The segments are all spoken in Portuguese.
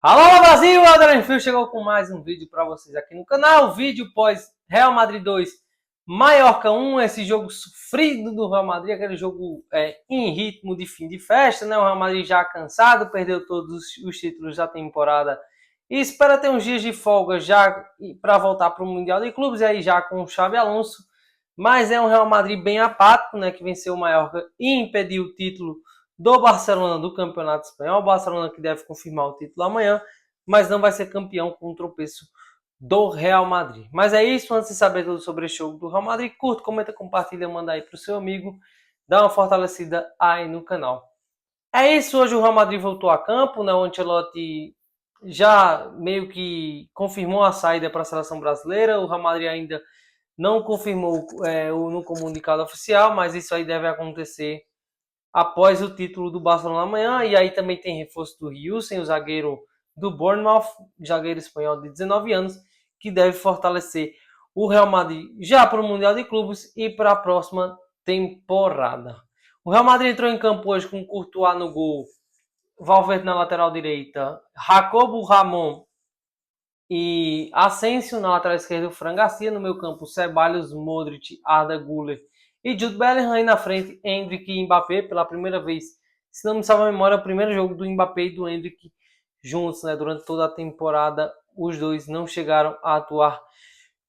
Alô Brasil, Adrian Fio chegou com mais um vídeo para vocês aqui no canal. Vídeo pós Real Madrid 2, Mallorca 1, esse jogo sofrido do Real Madrid, aquele jogo em ritmo de fim de festa, né? O Real Madrid já cansado, perdeu todos os títulos da temporada e espera ter uns dias de folga já para voltar para o Mundial de Clubes, e aí já com o Xabi Alonso. Mas é um Real Madrid bem apático, né? Que venceu o Mallorca e impediu o título do Barcelona do Campeonato Espanhol. O Barcelona que deve confirmar o título amanhã, mas não vai ser campeão com o tropeço do Real Madrid. Mas é isso, antes de saber tudo sobre o jogo do Real Madrid, curta, comenta, compartilha, manda aí pro seu amigo, dá uma fortalecida aí no canal. É isso, hoje o Real Madrid voltou a campo, né? O Ancelotti já meio que confirmou a saída para a seleção brasileira. O Real Madrid ainda não confirmou no comunicado oficial, mas isso aí deve acontecer após o título do Barcelona amanhã. E aí também tem reforço do Riusen, o zagueiro do Bournemouth, zagueiro espanhol de 19 anos, que deve fortalecer o Real Madrid já para o Mundial de Clubes e para a próxima temporada. O Real Madrid entrou em campo hoje com Courtois no gol, Valverde na lateral direita, Jacobo Ramon e Asensio na lateral esquerda, o Fran Garcia no meio campo, Ceballos, Modric, Arda Güler e Jude Bellingham aí na frente, Endrick e Mbappé pela primeira vez. Se não me salva a memória, é o primeiro jogo do Mbappé e do Endrick juntos, né? Durante toda a temporada, os dois não chegaram a atuar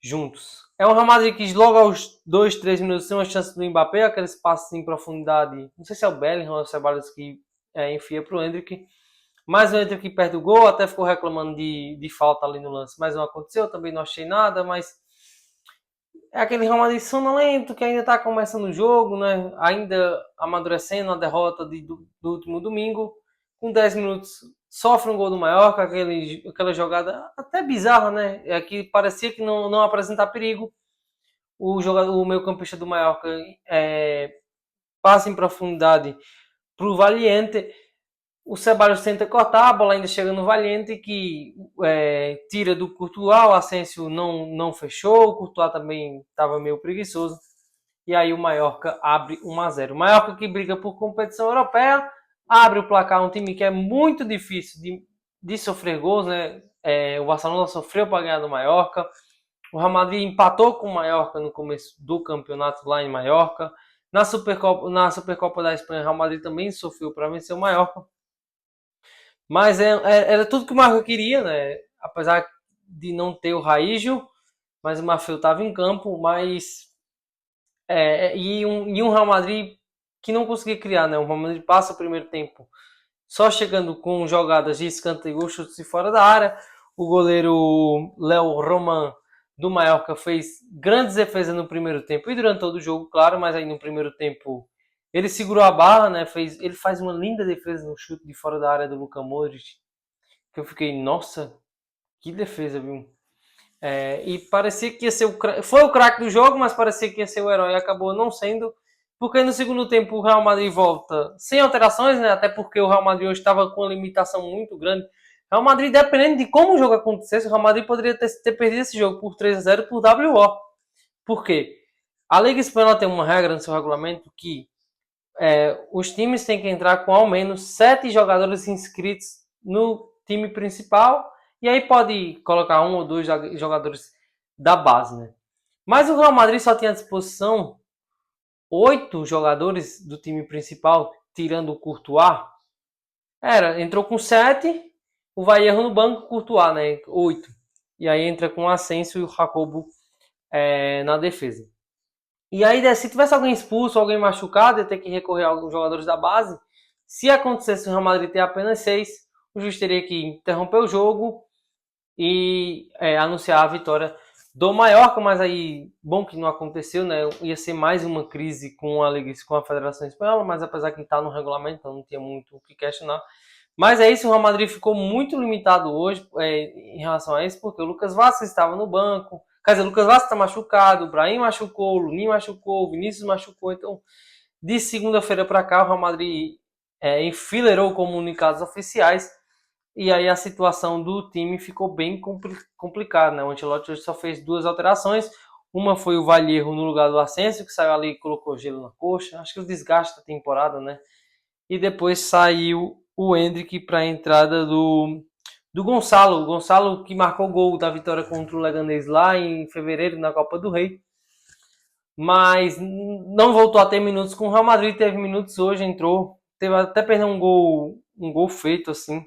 juntos. É um Real Madrid que logo aos 2, 3 minutos tem uma chance do Mbappé, aqueles passos em profundidade. Não sei se é o Bellingham ou o Ceballos que enfia para o Endrick. Mas o Endrick perto do gol, até ficou reclamando de falta ali no lance, mas não aconteceu, também não achei nada, mas é aquele Real Madrid sonolento que ainda está começando o jogo, né? Ainda amadurecendo a derrota do último domingo. Com 10 minutos sofre um gol do Mallorca, aquela jogada até bizarra, né? É que parecia que não apresentar perigo. O meio campista do Mallorca passa em profundidade para o Valiente. O Ceballos tenta cortar, a bola ainda chega no Valiente, que tira do Courtois, o Asensio não fechou, o Courtois também estava meio preguiçoso, e aí o Mallorca abre 1-0. O Mallorca que briga por competição europeia, abre o placar, um time que é muito difícil de sofrer gols, né? O Barcelona sofreu para ganhar do Mallorca, o Real Madrid empatou com o Mallorca no começo do campeonato lá em Mallorca, na Supercopa da Espanha, o Real Madrid também sofreu para vencer o Mallorca. Mas era tudo que o Marco queria, né? Apesar de não ter o Raíjo, mas o Marfil estava em campo, mas e um Real Madrid que não conseguia criar, né? O Real Madrid passa o primeiro tempo só chegando com jogadas de escanteio, chutes de fora da área. O goleiro Léo Roman do Mallorca fez grandes defesas no primeiro tempo e durante todo o jogo, claro, mas aí no primeiro tempo ele segurou a barra, né? Ele faz uma linda defesa no chute de fora da área do Luka Modric, que eu fiquei, nossa, que defesa, viu? E parecia que ia ser foi o craque do jogo, mas parecia que ia ser o herói, acabou não sendo, porque no segundo tempo o Real Madrid volta sem alterações, né? Até porque o Real Madrid hoje estava com uma limitação muito grande. O Real Madrid, dependendo de como o jogo acontecesse, o Real Madrid poderia ter perdido esse jogo por 3-0 por WO. Por quê? A Liga Espanhola tem uma regra no seu regulamento que os times têm que entrar com ao menos 7 jogadores inscritos no time principal, e aí pode colocar um ou dois jogadores da base, né? Mas o Real Madrid só tinha à disposição 8 jogadores do time principal, tirando o Courtois. Entrou com 7, o Vallejo no banco, Courtois, né? 8. E aí entra com o Asensio e o Jacobo na defesa. E aí, se tivesse alguém expulso, alguém machucado, ia ter que recorrer a alguns jogadores da base. Se acontecesse o Real Madrid ter apenas 6, o juiz teria que interromper o jogo e anunciar a vitória do Mallorca, mas aí, bom que não aconteceu, né? Ia ser mais uma crise com a Federação Espanhola, mas apesar que está no regulamento, então não tinha muito o que questionar. Mas é isso, o Real Madrid ficou muito limitado hoje em relação a isso, porque o Lucas Vazquez estava no banco. Quer dizer, o Lucas Vazquez está machucado, o Brahim machucou, o Lunin machucou, o Vinícius machucou. Então, de segunda-feira para cá, o Real Madrid enfileirou comunicados oficiais e aí a situação do time ficou bem complicada, né? O Ancelotti hoje só fez 2 alterações. Uma foi o Vallejo no lugar do Asensio, que saiu ali e colocou gelo na coxa. Acho que o desgaste da temporada, né? E depois saiu o Endrick para a entrada do do Gonçalo. O Gonçalo que marcou o gol da vitória contra o Leganés lá em fevereiro na Copa do Rei. Mas não voltou a ter minutos com o Real Madrid. Teve minutos hoje, entrou. Teve até perdeu um gol feito assim.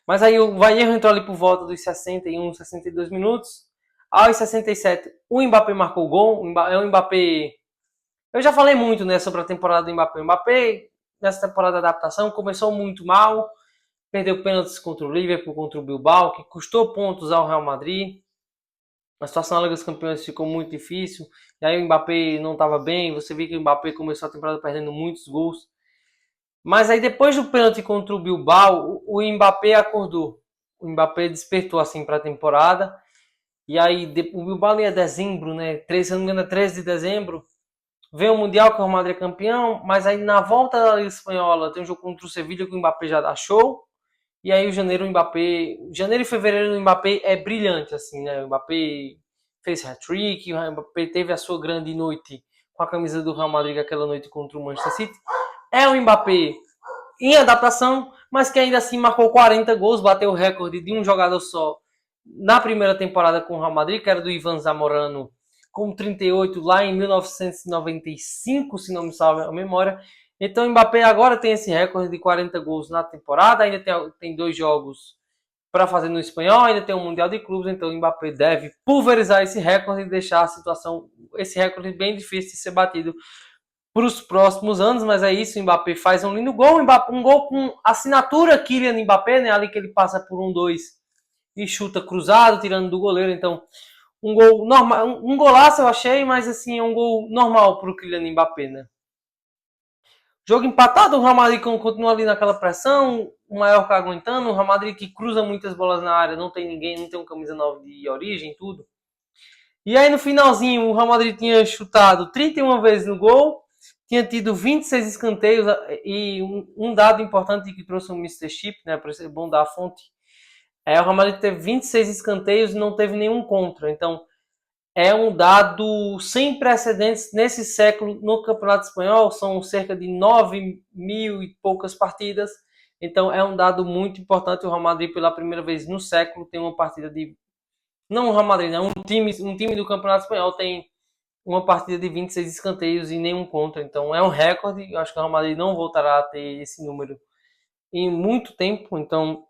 Mas aí o Vallejo entrou ali por volta dos 61, 62 minutos. Aos 67, o Mbappé marcou o gol. É o Mbappé. Eu já falei muito, né, sobre a temporada do Mbappé. O Mbappé, nessa temporada de adaptação, começou muito mal. Perdeu pênaltis contra o Liverpool, contra o Bilbao, que custou pontos ao Real Madrid. A situação na Liga dos Campeões ficou muito difícil. E aí o Mbappé não estava bem. Você viu que o Mbappé começou a temporada perdendo muitos gols. Mas aí depois do pênalti contra o Bilbao, o Mbappé acordou. O Mbappé despertou assim para a temporada. E aí o Bilbao ali é dezembro, né? Se não me engano é 13 de dezembro. Vem o Mundial que o Real Madrid é campeão. Mas aí na volta da Liga Espanhola tem um jogo contra o Sevilla que o Mbappé já dá show. E aí o Mbappé... Janeiro e fevereiro do Mbappé é brilhante, assim, né? O Mbappé fez hat-trick. O Mbappé teve a sua grande noite com a camisa do Real Madrid aquela noite contra o Manchester City. É o Mbappé em adaptação, mas que ainda assim marcou 40 gols, bateu o recorde de um jogador só na primeira temporada com o Real Madrid, que era do Ivan Zamorano, com 38 lá em 1995, se não me salve a memória. Então o Mbappé agora tem esse recorde de 40 gols na temporada, ainda tem 2 jogos para fazer no espanhol, ainda tem um Mundial de Clubes, então o Mbappé deve pulverizar esse recorde e deixar a situação, esse recorde bem difícil de ser batido para os próximos anos, mas é isso, o Mbappé faz um lindo gol, um gol com assinatura Kylian Mbappé, né, ali que ele passa por 1-2 e chuta cruzado, tirando do goleiro, então um gol normal, um golaço eu achei, mas assim, é um gol normal para o Kylian Mbappé, né. Jogo empatado, o Real Madrid continua ali naquela pressão, o Mallorca aguentando, o Real Madrid que cruza muitas bolas na área, não tem ninguém, não tem um camisa 9 de origem, tudo. E aí no finalzinho, o Real Madrid tinha chutado 31 vezes no gol, tinha tido 26 escanteios e um dado importante que trouxe o Mr. Chip, né, para ser bom dar a fonte, o Real Madrid teve 26 escanteios e não teve nenhum contra. Então, é um dado sem precedentes nesse século no Campeonato Espanhol. São cerca de 9 mil e poucas partidas. Então, é um dado muito importante. O Real Madrid, pela primeira vez no século, tem uma partida de... Não o Real Madrid, né? Um time do Campeonato Espanhol tem uma partida de 26 escanteios e nenhum contra. Então é um recorde. Eu acho que o Real Madrid não voltará a ter esse número em muito tempo. Então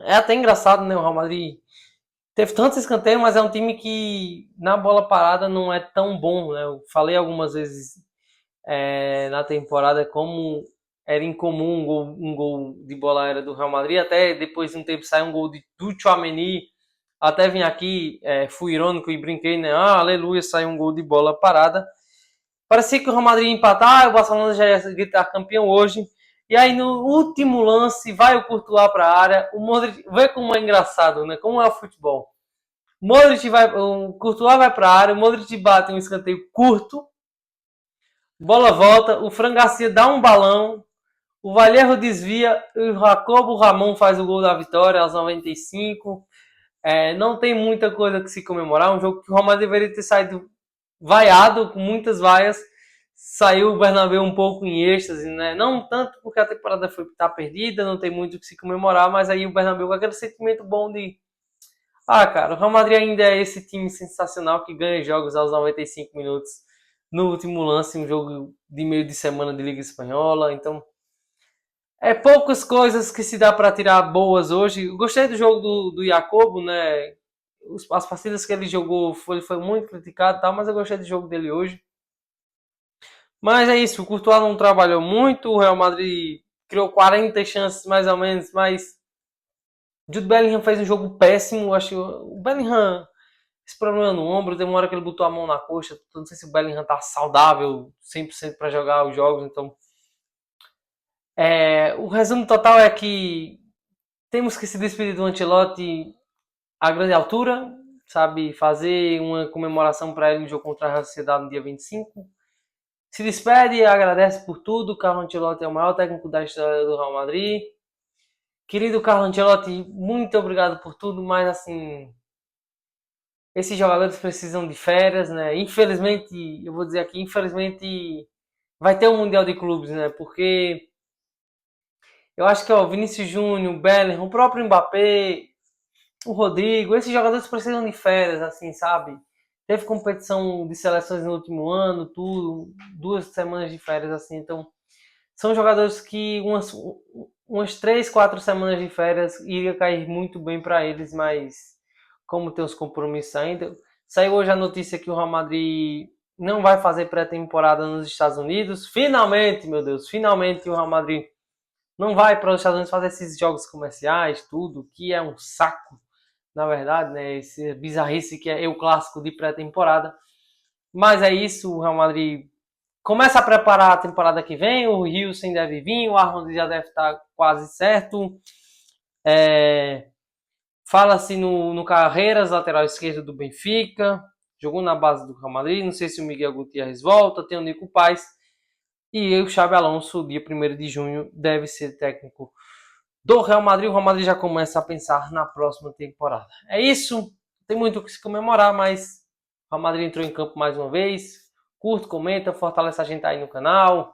é até engraçado, né? O Real Madrid teve tantos escanteios, mas é um time que na bola parada não é tão bom, né? Eu falei algumas vezes na temporada como era incomum um gol de bola aérea do Real Madrid. Até depois de um tempo sai um gol do Tchouaméni. Até vim aqui, fui irônico e brinquei, né? Aleluia, saiu um gol de bola parada. Parecia que o Real Madrid ia empatar, o Barcelona já ia gritar campeão hoje. E aí no último lance, vai o Courtois para a área. O Modric, vê como é engraçado, né? Como é o futebol. O Courtois vai para a área, o Modric bate um escanteio curto. Bola volta, o Fran Garcia dá um balão. O Vallejo desvia, o Jacobo Ramon faz o gol da vitória aos 95. Não tem muita coisa que se comemorar. Um jogo que o Real Madrid deveria ter saído vaiado, com muitas vaias. Saiu o Bernabéu um pouco em êxtase, né? Não tanto porque a temporada tá perdida, não tem muito o que se comemorar, mas aí o Bernabéu com aquele sentimento bom de... cara, o Real Madrid ainda é esse time sensacional que ganha jogos aos 95 minutos no último lance, um jogo de meio de semana de Liga Espanhola, então... poucas coisas que se dá para tirar boas hoje. Eu gostei do jogo do Jacobo, né? As partidas que ele jogou foi muito criticado, tá? Mas eu gostei do jogo dele hoje. Mas é isso, o Courtois não trabalhou muito, o Real Madrid criou 40 chances mais ou menos, mas Jude Bellingham fez um jogo péssimo. Acho que o Bellingham, esse problema no ombro, tem uma hora que ele botou a mão na coxa, não sei se o Bellingham tá saudável 100% para jogar os jogos, então... o resumo total é que temos que se despedir do Ancelotti à grande altura, sabe? Fazer uma comemoração para ele no jogo contra a Real Sociedade no dia 25. Se despede e agradece por tudo. Carlo Ancelotti é o maior técnico da história do Real Madrid. Querido Carlo Ancelotti, muito obrigado por tudo, mas assim, esses jogadores precisam de férias, né? Infelizmente, eu vou dizer aqui, infelizmente vai ter um Mundial de Clubes, né? Porque Eu acho que o Vinícius Júnior, o Bellingham, o próprio Mbappé, o Rodrigo, esses jogadores precisam de férias, assim, sabe? Teve competição de seleções no último ano, tudo, 2 semanas de férias, assim, então são jogadores que umas 3, 4 semanas de férias iria cair muito bem para eles, mas como tem os compromissos ainda, saiu hoje a notícia que o Real Madrid não vai fazer pré-temporada nos Estados Unidos. Finalmente, meu Deus, finalmente o Real Madrid não vai para os Estados Unidos fazer esses jogos comerciais, tudo, que é um saco, na verdade, né? Esse bizarrice que é o clássico de pré-temporada. Mas é isso, o Real Madrid começa a preparar a temporada que vem, o Wilson deve vir, o Arnold já deve estar quase certo. Fala-se no Carreiras, lateral esquerdo do Benfica, jogou na base do Real Madrid, não sei se o Miguel Gutierrez volta, tem o Nico Paz, e o Xabi Alonso, dia 1º de junho, deve ser técnico do Real Madrid. O Real Madrid já começa a pensar na próxima temporada. É isso, tem muito o que se comemorar, mas o Real Madrid entrou em campo mais uma vez. Curta, comenta, fortalece a gente aí no canal,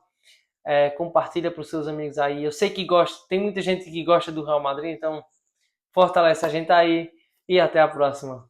compartilha para os seus amigos aí. Eu sei que gosta, tem muita gente que gosta do Real Madrid, então fortalece a gente aí e até a próxima.